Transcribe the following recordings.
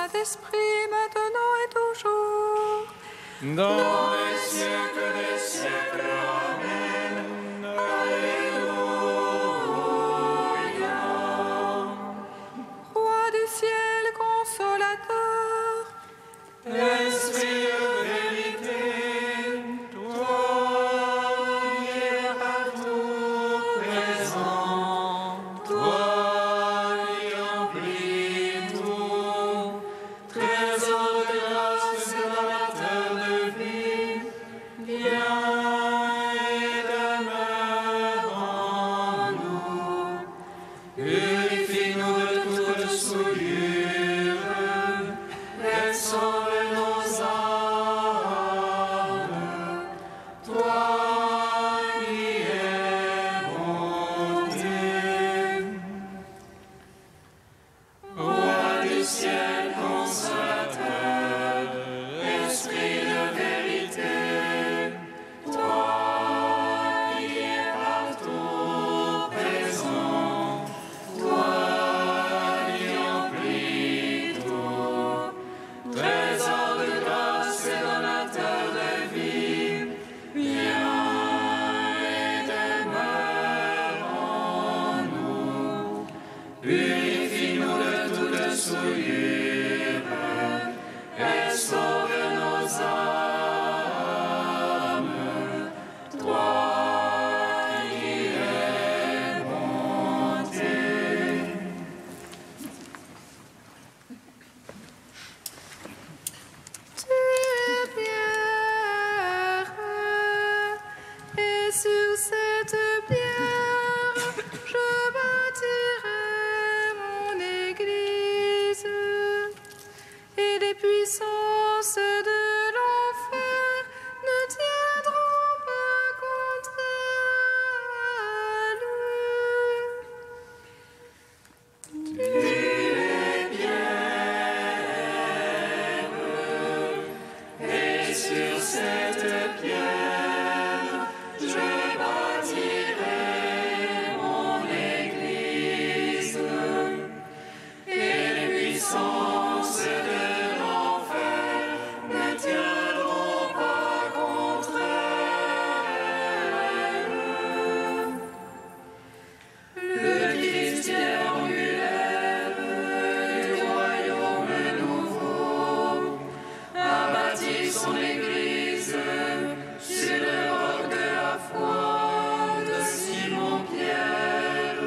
Saint-Esprit, maintenant et toujours. Dans les siècles des siècles. Amen. Alléluia. Roi du ciel, consolateur, Esprit de vérité, toi qui es partout présent, toi qui emplis tout, trésor de grâce et donateur de vie, viens et demeure en nous. Purifie-nous de toute souillure et sauve nos âmes. Toi qui es bonté. Roi du ciel consolateur, Esprit de vérité, toi qui es partout présent, toi qui emplis tout, trésor de grâce et donateur de vie, viens et demeure en nous. Purifie-nous de toute souillure et sauve nos âmes. Toi qui es bonté. tu es pierre, et sur cette pierre, je bâtirai mon église, et les puissances de l'enfer ne tiendront pas contre elle. Tu es pierre, et sur cette pierre, je bâtirai mon église, et les puissances de l'enfer ne tiendront pas contre elle. Le Christ pierre angulaire du royaume nouveau a bâti son église sur le roc de la foi de Simon-Pierre.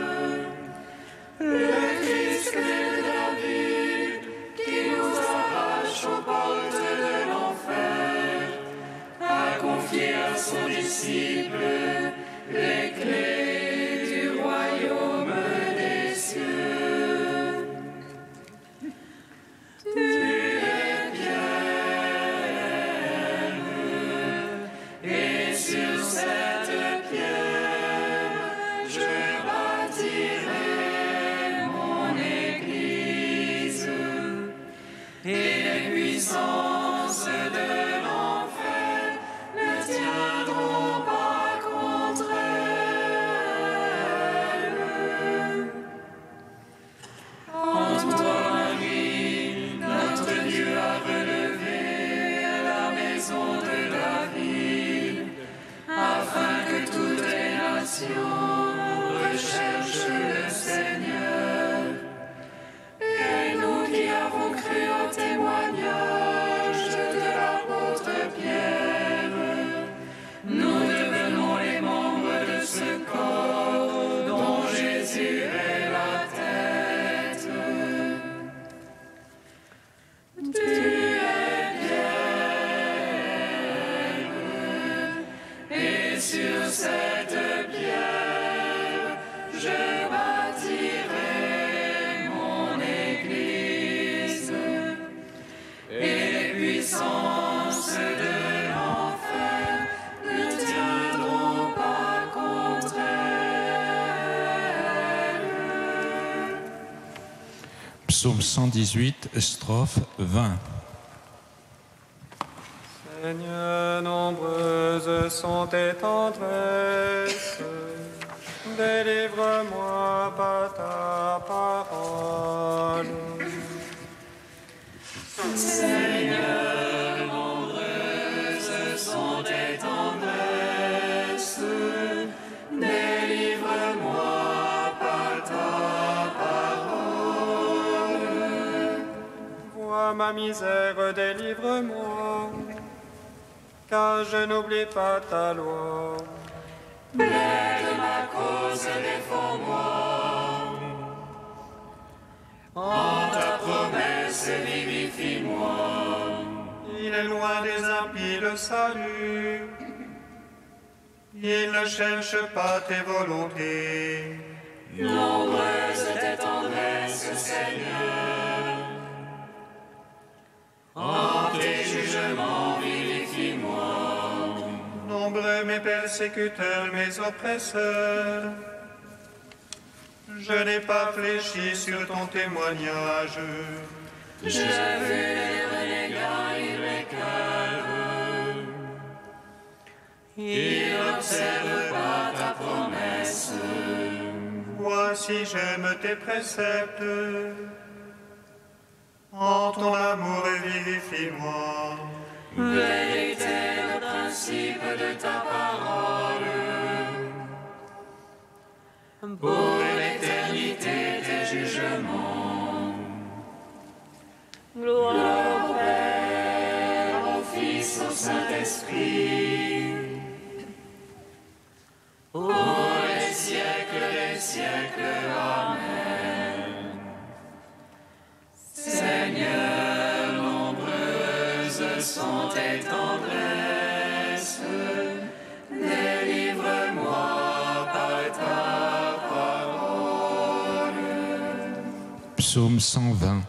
Le Christ de David qui nous arrache aux portes de l'enfer a confié à son disciple les clés du royaume des cieux. Tu es pierre, et sur cette pierre, je bâtirai mon église, et les puissances de l'enfer ne tiendront pas contre elle. En toi, Marie, notre Dieu a relevé la maison de David, afin que toutes les nations recherchent le Seigneur. Et nous qui avons cru au témoignage de l'apôtre Pierre, nous devenons les membres de ce corps dont Jésus est la tête. Tu es pierre, et sur cette pierre, je bâtirai mon église, et les puissances de l'enfer ne tiendront pas contre elle. Psaume 118, strophe 20. Seigneur, nombreuses sont tes tendresses, délivre-moi par ta parole. Dans ma misère, délivre-moi, car je n'oublie pas ta loi. Plaide ma cause, défends-moi. En ta promesse, vivifie-moi. Il est loin des impies le salut. Il ne cherche pas tes volontés. Nombreuse tes tendresses, Seigneur. En tes jugements, vivifie-moi. Nombreux mes persécuteurs, mes oppresseurs. Je n'ai pas fléchi sur ton témoignage. J'ai vu les renégats irréclames. Ils n'observent pas ta promesse. Voici, j'aime tes préceptes. En ton amour, vivifie-moi. Vérité, le principe de ta parole. Pour l'éternité, tes jugements. Gloire au Père, au Fils, au Saint-Esprit. Pour les siècles des siècles. Amen. Seigneur, nombreuses sont tes tendresses. Délivre-moi par ta parole. Psaume 120.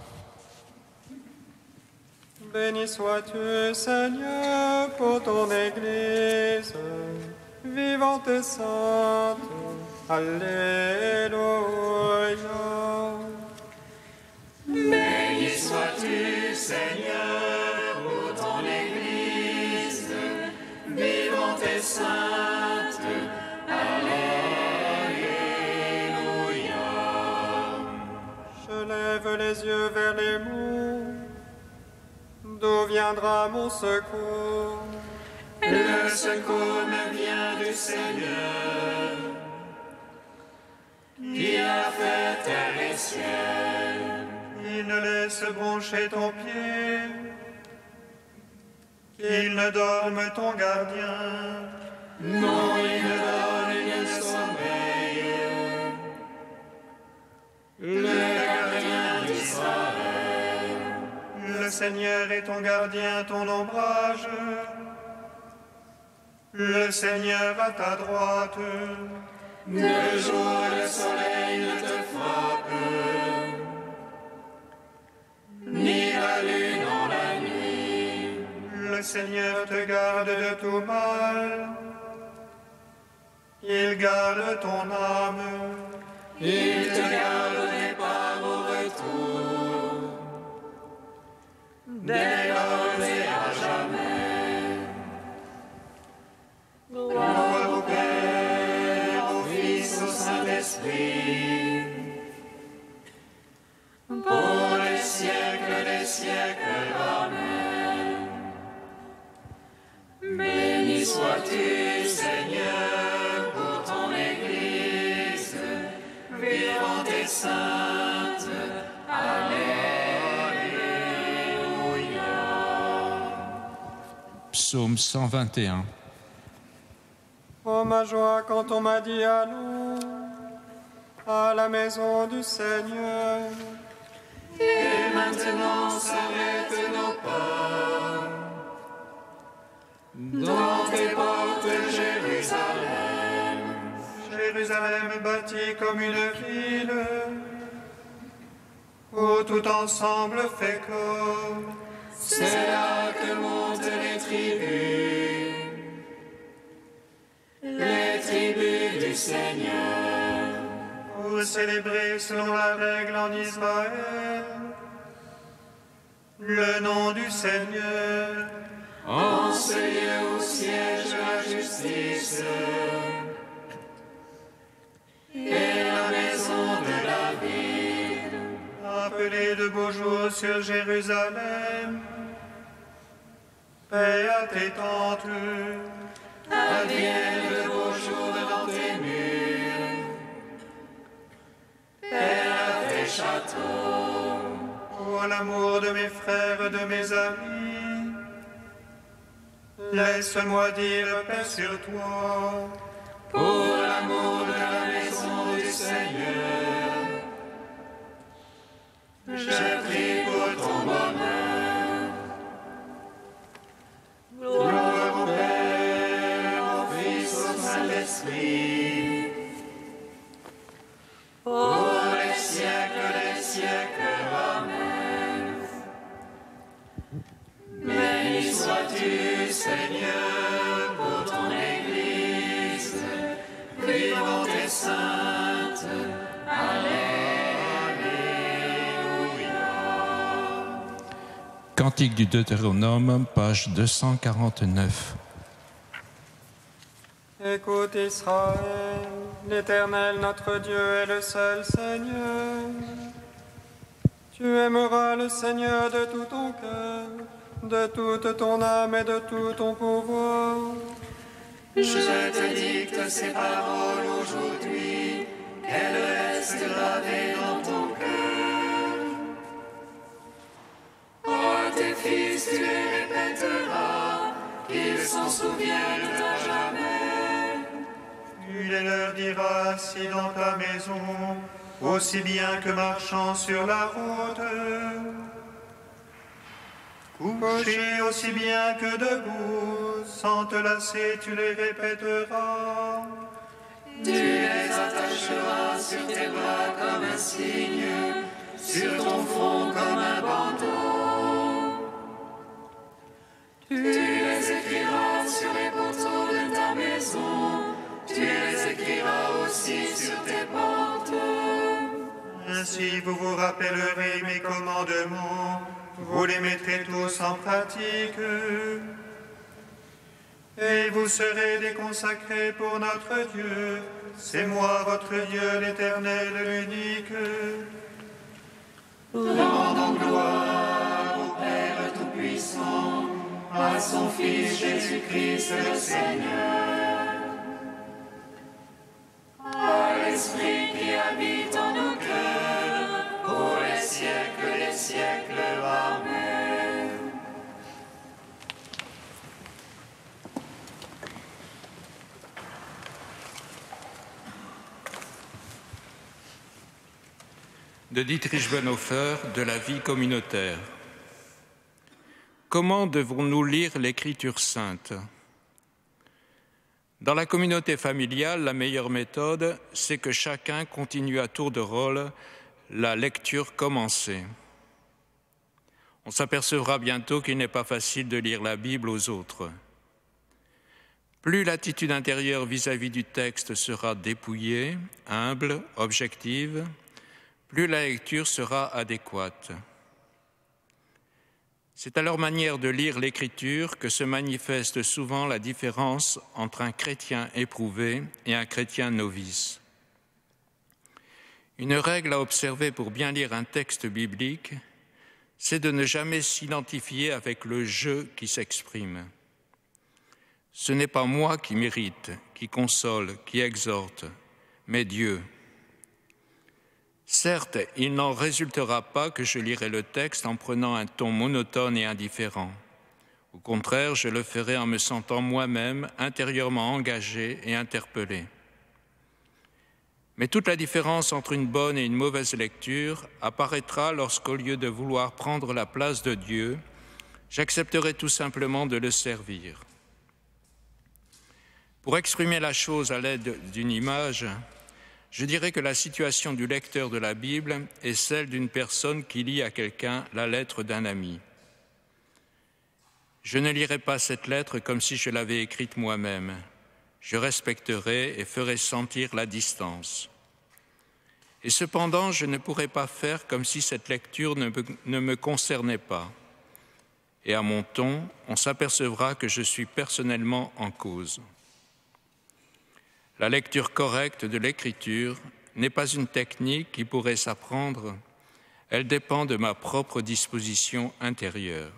Béni sois-tu, Seigneur, pour ton Église, vivante et sainte. Alléluia. Béni sois-tu, Seigneur, pour ton Église, vivante et sainte. Alléluia. Je lève les yeux vers les monts. D'où viendra mon secours? Le secours me vient du Seigneur, qui a fait terre et ciel. Il ne laisse broncher ton pied, qu'il ne dorme ton gardien. Non, il ne donne le sommeil. Le gardien d'Israël. Le Seigneur est ton gardien, ton ombrage. Le Seigneur à ta droite. De jour le soleil ne te frappe, ni la lune en la nuit. Le Seigneur te garde de tout mal. Il garde ton âme. Il te garde des pas au retour, dès lors et à jamais. Gloire au Père, au Fils, au Saint-Esprit, pour les siècles des siècles. Amen. Béni sois-tu, Seigneur, pour ton Église, vivante et sainte. Alléluia. Psaume 121. Oh ma joie quand on m'a dit allons à la maison du Seigneur. Et maintenant s'arrêtent nos pas dans tes portes, Jérusalem. Jérusalem bâtie comme une ville, où tout ensemble fait corps. C'est là que montent les tribus du Seigneur. Pour célébrer selon la règle en Israël le nom du Seigneur. En ce lieu où siège la justice et la maison de David. Appelez de beaux jours sur Jérusalem, paix à tes tentes. Advienne de beaux jours dans tes murs, paix à tes châteaux. Ô pour l'amour de mes frères et de mes amis. Laisse-moi dire paix sur toi. Pour l'amour de la maison du Seigneur, je prie pour ton bonheur. Gloire au Père, au Fils, au Saint-Esprit, pour les siècles des siècles. Amen. Béni sois-tu, Seigneur, pour ton Église, vivante et sainte. Alléluia. Cantique du Deutéronome, page 249. Écoute Israël, l'Éternel notre Dieu est le seul Seigneur. Tu aimeras le Seigneur de tout ton cœur, de toute ton âme et de tout ton pouvoir. Je te dicte ces paroles aujourd'hui, qu'elles restent gravées dans ton cœur. À tes fils tu les répéteras, qu'ils s'en souviennent à jamais. Tu les leur diras assis dans ta maison, aussi bien que marchant sur la route. Couché aussi bien que debout, sans te lasser, tu les répéteras. Tu les attacheras sur tes bras comme un signe, sur ton front comme un bandeau. Tu les écriras sur les poteaux de ta maison, tu les écriras aussi sur tes portes. Ainsi vous vous rappellerez mes commandements, vous les mettrez tous en pratique. Et vous serez des consacrés pour notre Dieu. C'est moi, votre Dieu, l'Éternel, l'unique. Rendons gloire au Père Tout-Puissant, à son Fils Jésus-Christ le Seigneur, à l'Esprit qui habite en nos cœurs, pour les siècles des siècles. Amen. De Dietrich Bonhoeffer, de la vie communautaire. Comment devons-nous lire l'Écriture sainte? Dans la communauté familiale, la meilleure méthode, c'est que chacun continue à tour de rôle la lecture commencée. On s'apercevra bientôt qu'il n'est pas facile de lire la Bible aux autres. Plus l'attitude intérieure vis-à-vis du texte sera dépouillée, humble, objective, plus la lecture sera adéquate. C'est à leur manière de lire l'Écriture que se manifeste souvent la différence entre un chrétien éprouvé et un chrétien novice. Une règle à observer pour bien lire un texte biblique, c'est de ne jamais s'identifier avec le « je » qui s'exprime. Ce n'est pas moi qui mérite, qui console, qui exhorte, mais Dieu. Certes, il n'en résultera pas que je lirai le texte en prenant un ton monotone et indifférent. Au contraire, je le ferai en me sentant moi-même intérieurement engagé et interpellé. Mais toute la différence entre une bonne et une mauvaise lecture apparaîtra lorsqu'au lieu de vouloir prendre la place de Dieu, j'accepterai tout simplement de le servir. Pour exprimer la chose à l'aide d'une image, je dirais que la situation du lecteur de la Bible est celle d'une personne qui lit à quelqu'un la lettre d'un ami. Je ne lirai pas cette lettre comme si je l'avais écrite moi-même. Je respecterai et ferai sentir la distance. Et cependant, je ne pourrai pas faire comme si cette lecture ne me concernait pas. Et à mon ton, on s'apercevra que je suis personnellement en cause. La lecture correcte de l'Écriture n'est pas une technique qui pourrait s'apprendre, elle dépend de ma propre disposition intérieure.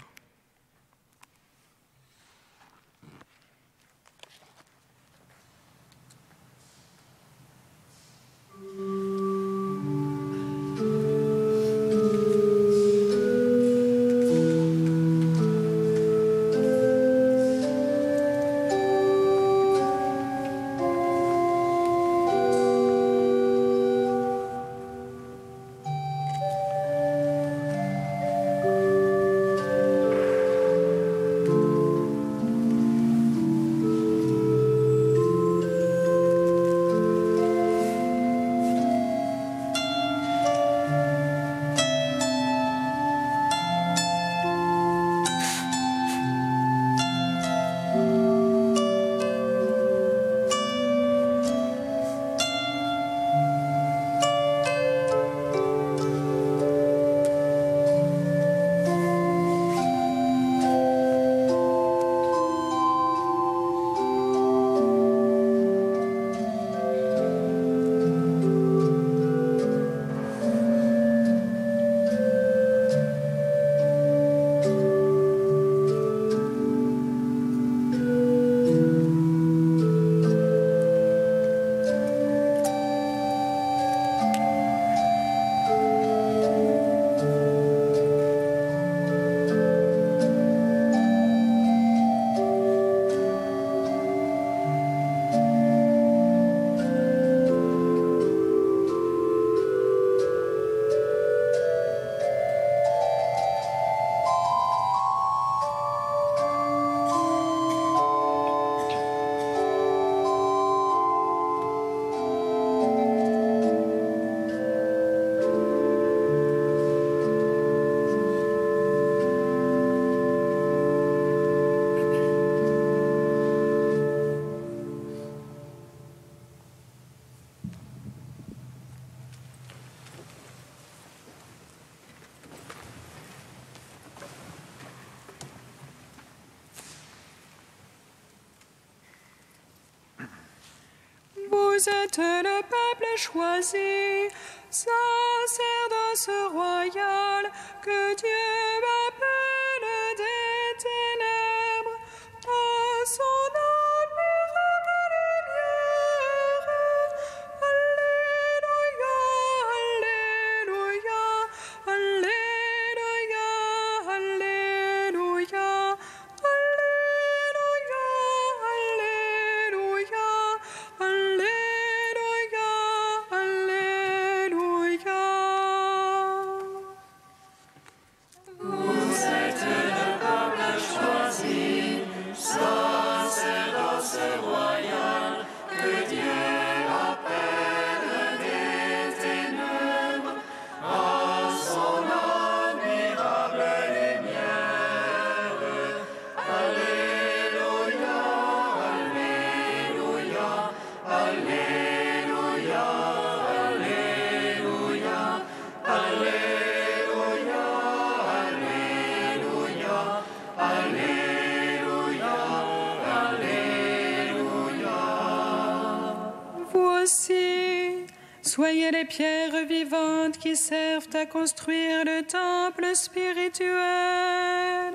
Vous êtes le peuple choisi, sacerdoce royal, que Dieu appelle des ténèbres à son admirable lumière. Alléluia, Alléluia, Alléluia, Alléluia, Alléluia, Alléluia, Alléluia, Alléluia. Vous êtes le peuple choisi, sacerdoce royal, que Dieu appelle des ténèbres à son admirable lumière. Alléluia, Alléluia, Alléluia, Alléluia, Alléluia, Alléluia, Alléluia, Alléluia. Voici, soyez les pierres vivantes qui servent à construire le temple spirituel.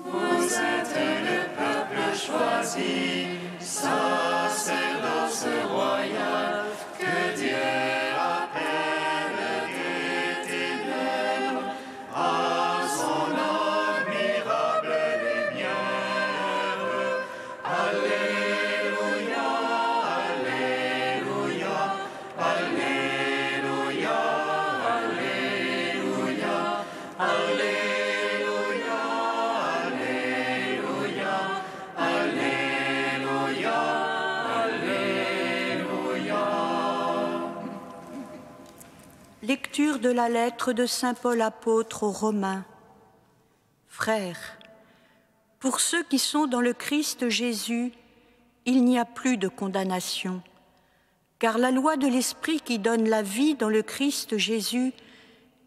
Vous êtes le peuple choisi, sacerdoce royal, que Dieu appelle des ténèbres à son admirable lumière. Alléluia, Alléluia, Alléluia, Alléluia, Alléluia, Alléluia, Alléluia, Alléluia. Lecture de la lettre de saint Paul apôtre aux Romains. Frères, pour ceux qui sont dans le Christ Jésus, il n'y a plus de condamnation, car la loi de l'Esprit qui donne la vie dans le Christ Jésus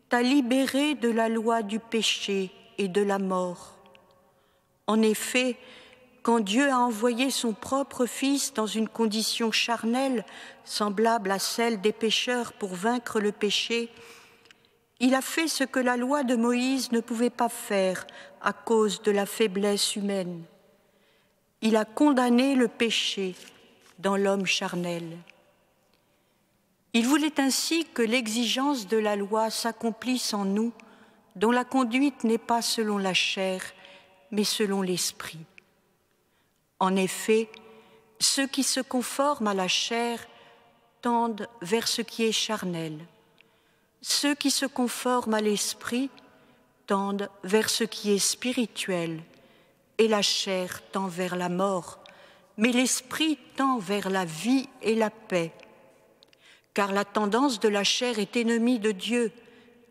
t'a libéré de la loi du péché et de la mort. En effet, quand Dieu a envoyé son propre Fils dans une condition charnelle, semblable à celle des pécheurs pour vaincre le péché, il a fait ce que la loi de Moïse ne pouvait pas faire à cause de la faiblesse humaine. Il a condamné le péché dans l'homme charnel. Il voulait ainsi que l'exigence de la loi s'accomplisse en nous, dont la conduite n'est pas selon la chair, mais selon l'esprit. En effet, ceux qui se conforment à la chair tendent vers ce qui est charnel. Ceux qui se conforment à l'esprit tendent vers ce qui est spirituel, et la chair tend vers la mort, mais l'esprit tend vers la vie et la paix. Car la tendance de la chair est ennemie de Dieu,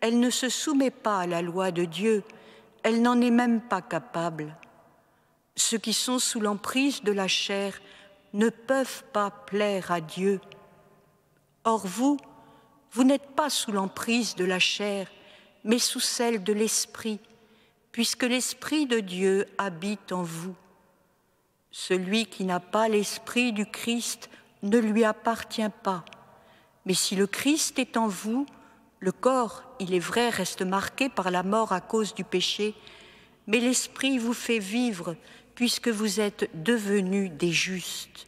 elle ne se soumet pas à la loi de Dieu, elle n'en est même pas capable. Ceux qui sont sous l'emprise de la chair ne peuvent pas plaire à Dieu. Or vous n'êtes pas sous l'emprise de la chair, mais sous celle de l'Esprit, puisque l'Esprit de Dieu habite en vous. Celui qui n'a pas l'Esprit du Christ ne lui appartient pas. Mais si le Christ est en vous, le corps, il est vrai, reste marqué par la mort à cause du péché, mais l'Esprit vous fait vivre, puisque vous êtes devenus des justes.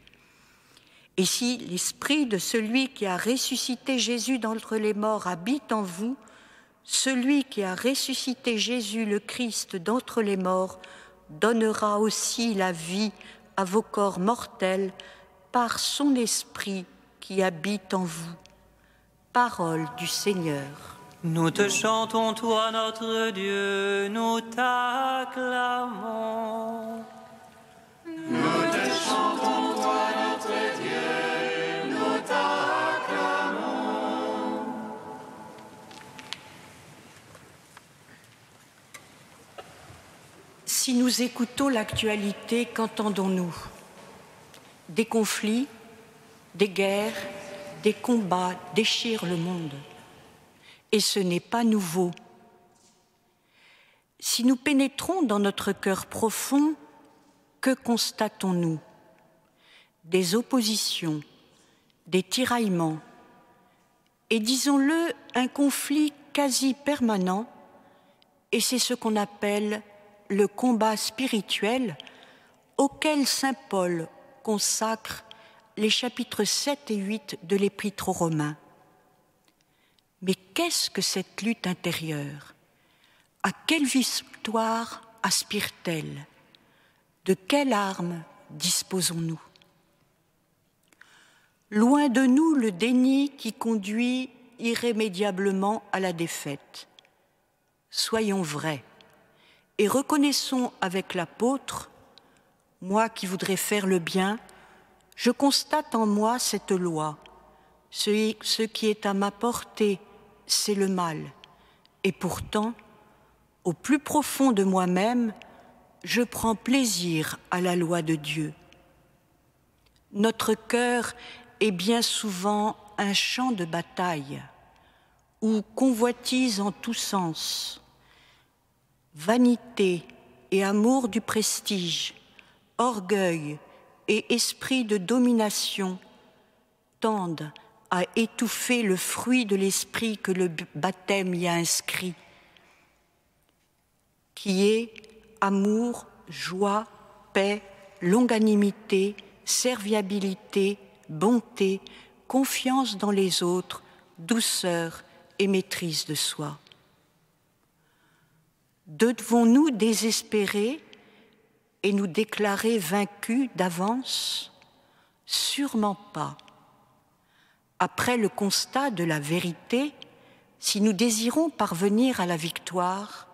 Et si l'Esprit de celui qui a ressuscité Jésus d'entre les morts habite en vous, celui qui a ressuscité Jésus le Christ d'entre les morts donnera aussi la vie à vos corps mortels par son Esprit qui habite en vous. Parole du Seigneur. Nous te chantons, toi notre Dieu, nous t'acclamons. Nous te chantons, toi notre Dieu, nous t'acclamons. Si nous écoutons l'actualité, qu'entendons-nous? Des conflits, des guerres, des combats déchirent le monde. Et ce n'est pas nouveau. Si nous pénétrons dans notre cœur profond, que constatons-nous? des oppositions, des tiraillements, et disons-le, un conflit quasi permanent, et c'est ce qu'on appelle le combat spirituel auquel saint Paul consacre les chapitres 7 et 8 de l'Épître aux Romains. Mais qu'est-ce que cette lutte intérieure? À quelle victoire aspire-t-elle? De quelle arme disposons-nous? Loin de nous le déni qui conduit irrémédiablement à la défaite. Soyons vrais et reconnaissons avec l'apôtre, moi qui voudrais faire le bien, je constate en moi cette loi. Ce qui est à ma portée, c'est le mal. Et pourtant, au plus profond de moi-même, je prends plaisir à la loi de Dieu. Notre cœur est bien souvent un champ de bataille où convoitise en tous sens, vanité et amour du prestige, orgueil et esprit de domination tendent à étouffer le fruit de l'esprit que le baptême y a inscrit, qui est amour, joie, paix, longanimité, serviabilité, bonté, confiance dans les autres, douceur et maîtrise de soi. Devons-nous désespérer et nous déclarer vaincus d'avance? Sûrement pas. Après le constat de la vérité, si nous désirons parvenir à la victoire,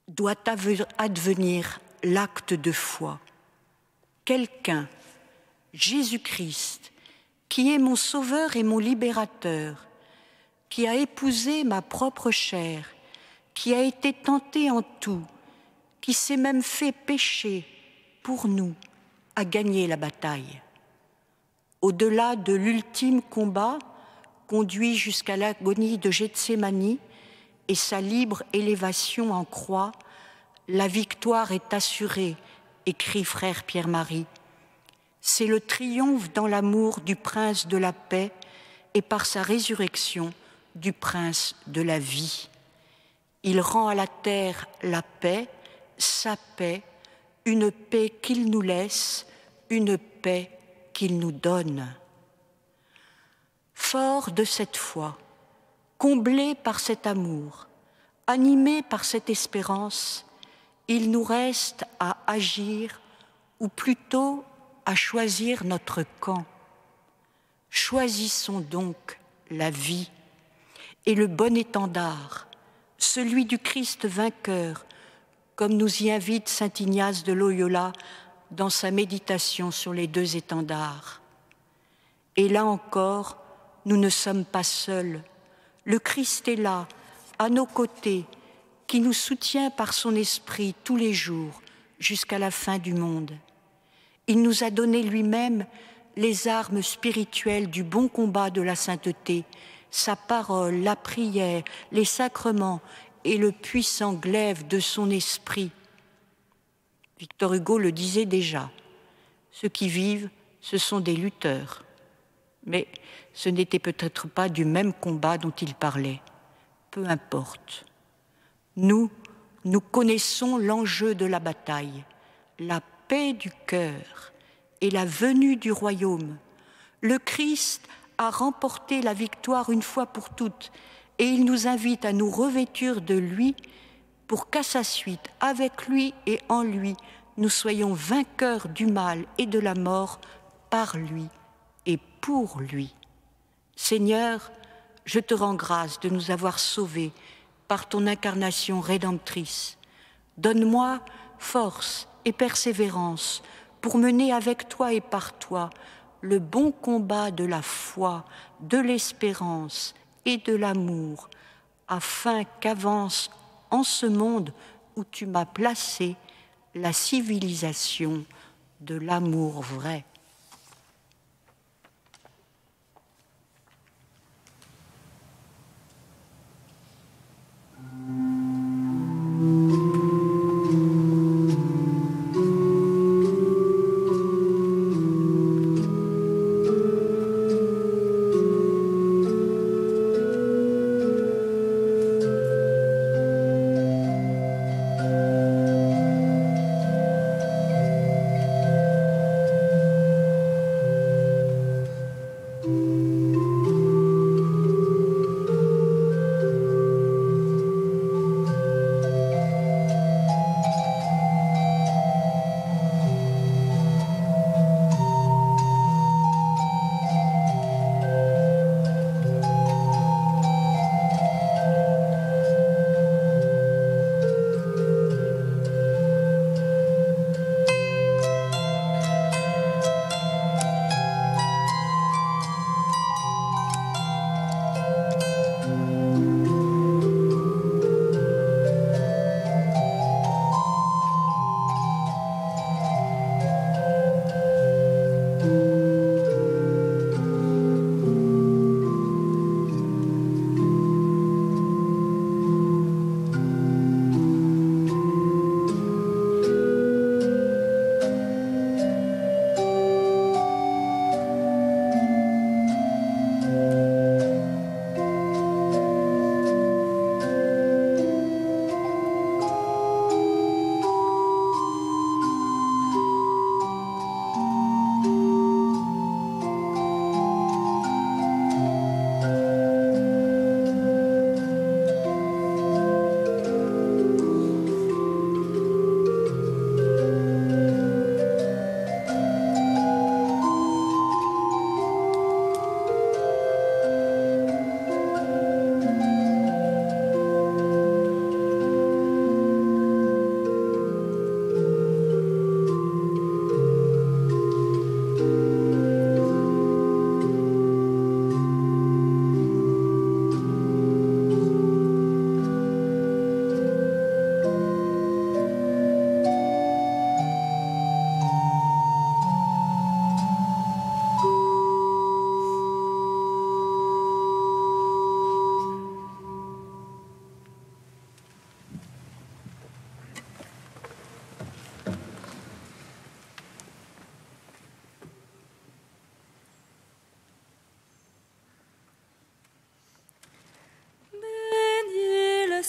doit advenir l'acte de foi. Quelqu'un, Jésus-Christ, qui est mon Sauveur et mon Libérateur, qui a épousé ma propre chair, qui a été tenté en tout, qui s'est même fait pécher pour nous, a gagné la bataille. Au-delà de l'ultime combat, conduit jusqu'à l'agonie de Gethsémani et sa libre élévation en croix, la victoire est assurée, écrit frère Pierre-Marie. C'est le triomphe dans l'amour du prince de la paix et par sa résurrection du prince de la vie. Il rend à la terre la paix, sa paix, une paix qu'il nous laisse, une paix qu'il nous donne. Fort de cette foi, comblé par cet amour, animé par cette espérance, il nous reste à agir, ou plutôt à choisir notre camp. Choisissons donc la vie et le bon étendard, celui du Christ vainqueur, comme nous y invite saint Ignace de Loyola dans sa méditation sur les deux étendards. Et là encore, nous ne sommes pas seuls. Le Christ est là, à nos côtés, qui nous soutient par son esprit tous les jours jusqu'à la fin du monde. Il nous a donné lui-même les armes spirituelles du bon combat de la sainteté, sa parole, la prière, les sacrements et le puissant glaive de son esprit. Victor Hugo le disait déjà, ceux qui vivent, ce sont des lutteurs. Mais ce n'était peut-être pas du même combat dont il parlait. Peu importe. Nous connaissons l'enjeu de la bataille, la paix du cœur et la venue du royaume. Le Christ a remporté la victoire une fois pour toutes et il nous invite à nous revêtir de lui pour qu'à sa suite, avec lui et en lui, nous soyons vainqueurs du mal et de la mort par lui et pour lui. Seigneur, je te rends grâce de nous avoir sauvés par ton incarnation rédemptrice. Donne-moi force et persévérance pour mener avec toi et par toi le bon combat de la foi, de l'espérance et de l'amour, afin qu'avance en ce monde où tu m'as placé la civilisation de l'amour vrai.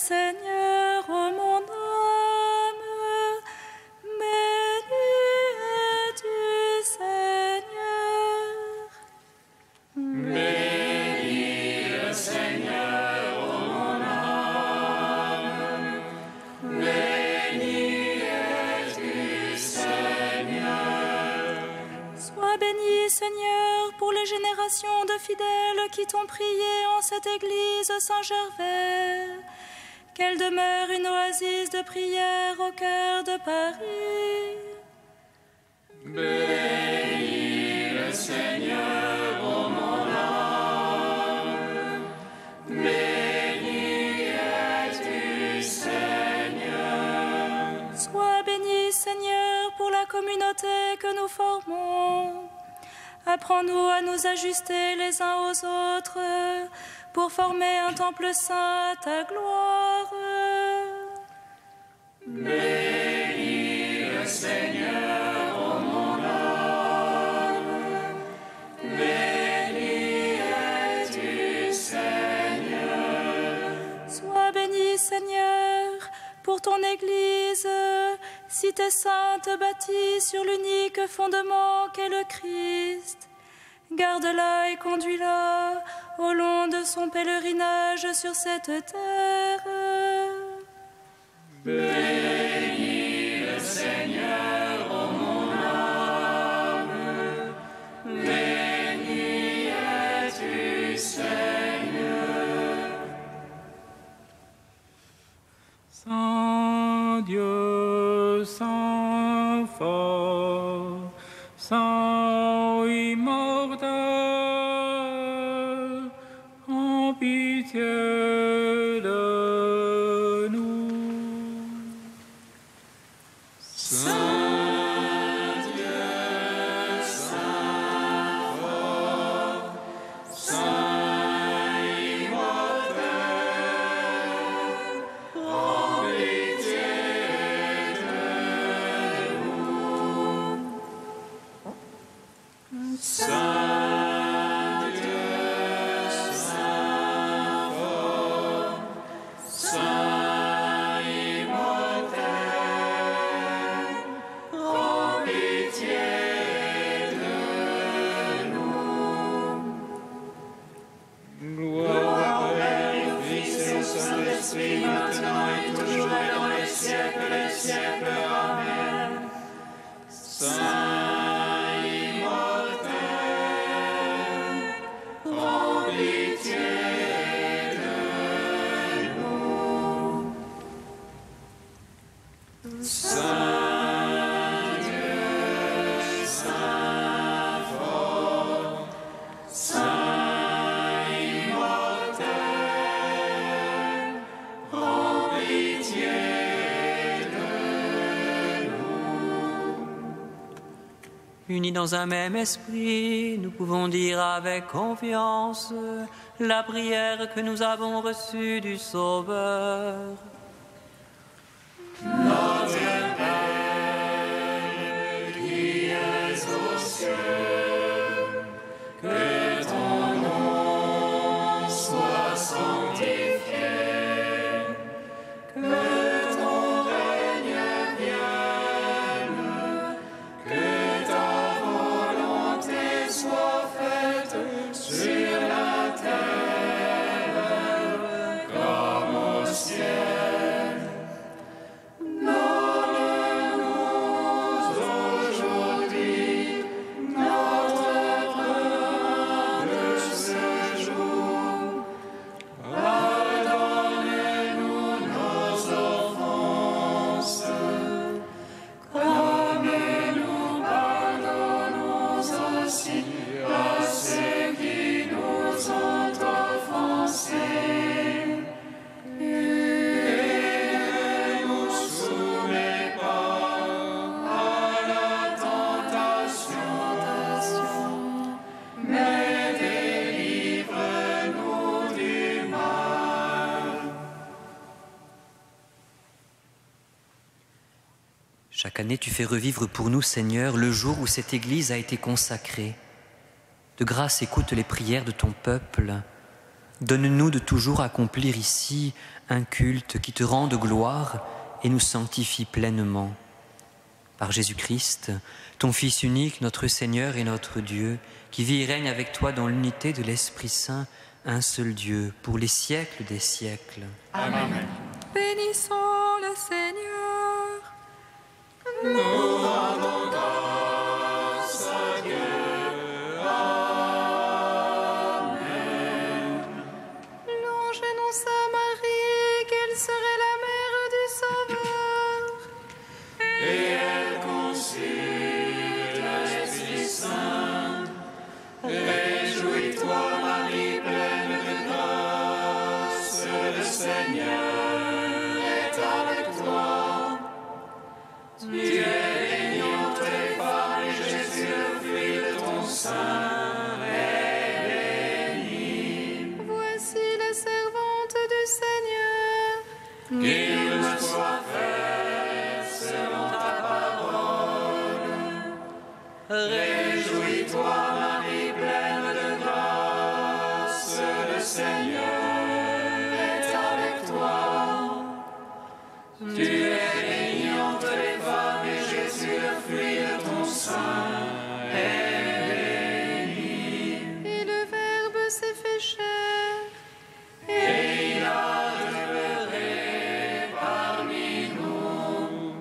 Seigneur, ô mon âme. Béni es-tu, Seigneur. Bénis le Seigneur, ô mon âme. Béni es-tu, Seigneur. Sois béni, Seigneur, pour les générations de fidèles qui t'ont prié en cette église Saint-Gervais. Qu'elle demeure une oasis de prière au cœur de Paris. Bénis le Seigneur, ô mon âme. Béni es-tu, Seigneur. Sois béni, Seigneur, pour la communauté que nous formons. Apprends-nous à nous ajuster les uns aux autres pour former un temple saint à ta gloire. Bénis le Seigneur, ô mon âme. Béni es-tu, Seigneur. Sois béni, Seigneur, pour ton Église, cité sainte bâtie sur l'unique fondement qu'est le Christ. Garde-la et conduis-la au long de son pèlerinage sur cette terre. Bénis le Seigneur, ô mon âme. Béni es-tu, Seigneur. Saint Dieu, Saint fort, Saint immortel, en pitié de nous. Saint Dieu, Saint fort, Saint immortel, en pitié de nous. Saint Dieu, Saint fort, Saint immortel, en pitié de nous. Gloire au Père, au Fils et au Saint-Esprit, maintenant et toujours et dans les siècles des siècles. Amen. Saint immortel, en pitié de nous. Saint Dieu, Saint fort, Saint immortel, en pitié de nous. Unis dans un même esprit, nous pouvons dire avec confiance la prière que nous avons reçue du Sauveur. Notre Père, qui es aux cieux, que ton nom soit sanctifié, que ton règne vienne, que ta volonté soit faite sur la terre comme au ciel. Donne-nous aujourd'hui notre pain de ce jour. Pardonne-nous nos offenses, comme nous pardonnons aussi à ceux qui nous ont offensés. Et ne nous soumets pas à la tentation, mais délivre-nous du mal. Chaque année, tu fais revivre pour nous, Seigneur, le jour où cette Église a été consacrée. De grâce, écoute les prières de ton peuple. Donne-nous de toujours accomplir ici un culte qui te rende gloire et nous sanctifie pleinement. Par Jésus-Christ, ton Fils unique, notre Seigneur et notre Dieu, qui vit et règne avec toi dans l'unité de l'Esprit Saint, un seul Dieu, pour les siècles des siècles. Amen. Bénissons le Seigneur. Nous rendons grâce à Dieu. Amen. Louange annonce à Marie qu'elle serait la mère du Sauveur. Et elle conçut l'Esprit Saint. Réjouis-toi, Marie, pleine de grâce, le Seigneur est avec toi. Tu es bénie entre les femmes, et Jésus, le fruit de ton sein, est béni. Voici la servante du Seigneur. Qu'il me soit fait selon ta parole. Réjouis-toi, Marie, pleine de grâce, le Seigneur est avec toi. Tu es bénie entre les femmes, et Jésus, le fruit de ton sein, est béni. Et le Verbe s'est fait chair. Et il a demeuré parmi nous.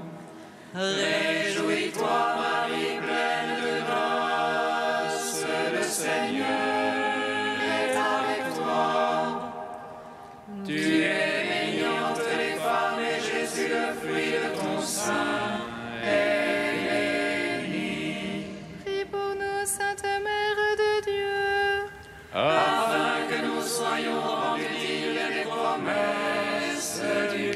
Réjouis-toi, Marie, pleine de grâce, le Seigneur est avec toi. Tu es bénie entre les femmes, et Jésus, le fruit de ton sein, est béni. Prie pour nous, Sainte Mère de Dieu. Afin que nous soyons remplis des promesses de Dieu.